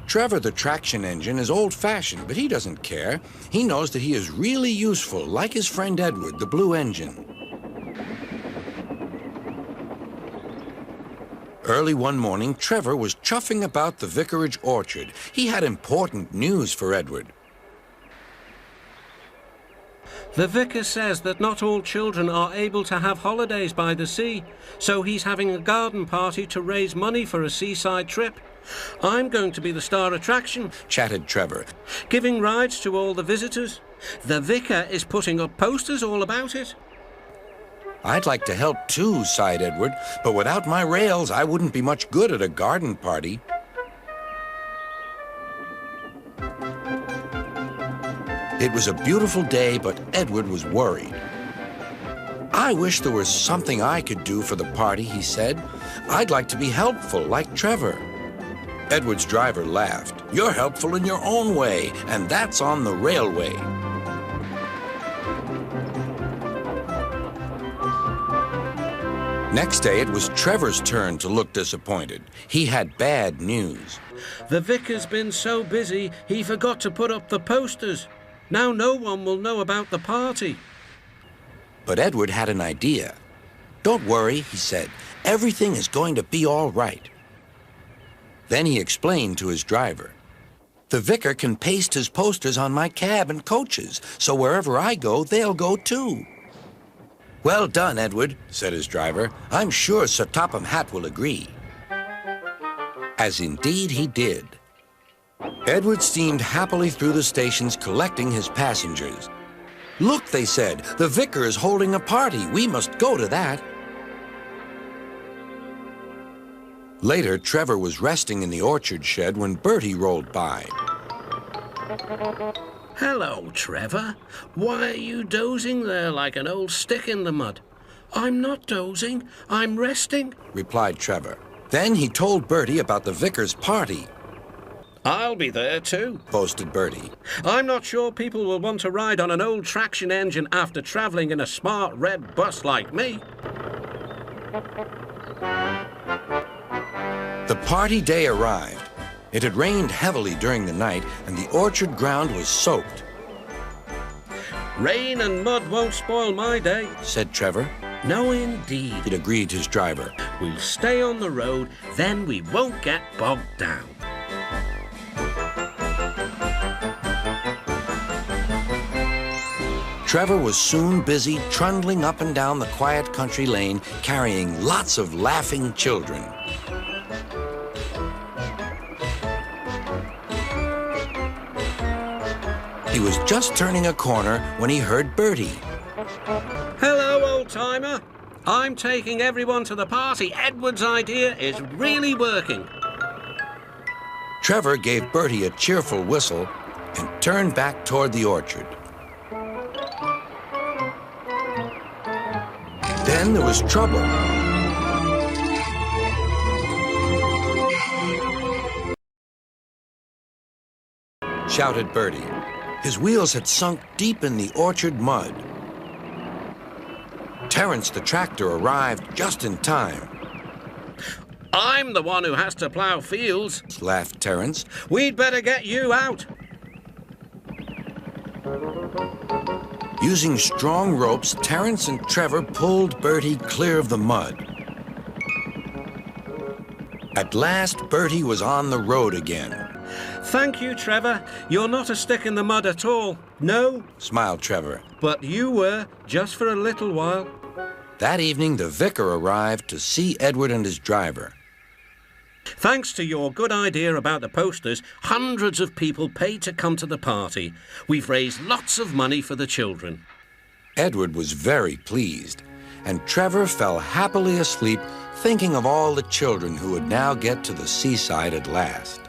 Trevor the traction engine is old-fashioned, but he doesn't care. He knows that he is really useful, like his friend Edward, the blue engine. Early one morning, Trevor was chuffing about the vicarage orchard. He had important news for Edward. The vicar says that not all children are able to have holidays by the sea, so he's having a garden party to raise money for a seaside trip. I'm going to be the star attraction, Chatted Trevor, giving rides to all the visitors. The vicar is putting up posters all about it. I'd like to help too, sighed Edward, but without my rails, I wouldn't be much good at a garden party. It was a beautiful day, but Edward was worried. I wish there was something I could do for the party, he said. I'd like to be helpful, like Trevor. Edward's driver laughed. You're helpful in your own way, and that's on the railway. Next day, it was Trevor's turn to look disappointed. He had bad news. The vicar's been so busy, he forgot to put up the posters. Now no one will know about the party. But Edward had an idea. Don't worry, he said. Everything is going to be all right. Then he explained to his driver. The vicar can paste his posters on my cab and coaches, so wherever I go, they'll go too. Well done, Edward, said his driver. I'm sure Sir Topham Hatt will agree. As indeed he did. Edward steamed happily through the stations collecting his passengers. Look, they said, the vicar is holding a party. We must go to that. Later, Trevor was resting in the orchard shed when Bertie rolled by. Hello, Trevor. Why are you dozing there like an old stick in the mud? I'm not dozing, I'm resting, replied Trevor. Then he told Bertie about the vicar's party. I'll be there too, boasted Bertie. I'm not sure people will want to ride on an old traction engine after travelling in a smart red bus like me. The party day arrived. It had rained heavily during the night, and the orchard ground was soaked. Rain and mud won't spoil my day, said Trevor. No, indeed, agreed his driver. We'll stay on the road, then we won't get bogged down. Trevor was soon busy trundling up and down the quiet country lane, carrying lots of laughing children. He was just turning a corner when he heard Bertie. Hello, old-timer. I'm taking everyone to the party. Edward's idea is really working. Trevor gave Bertie a cheerful whistle and turned back toward the orchard. Then there was trouble. Shouted Bertie. His wheels had sunk deep in the orchard mud. Terence the tractor arrived just in time. I'm the one who has to plough fields, laughed Terence. We'd better get you out. Using strong ropes, Terence and Trevor pulled Bertie clear of the mud. At last, Bertie was on the road again. Thank you, Trevor. You're not a stick in the mud at all. No, smiled Trevor. But you were, just for a little while. That evening, the vicar arrived to see Edward and his driver. Thanks to your good idea about the posters, hundreds of people paid to come to the party. We've raised lots of money for the children. Edward was very pleased, and Trevor fell happily asleep, thinking of all the children who would now get to the seaside at last.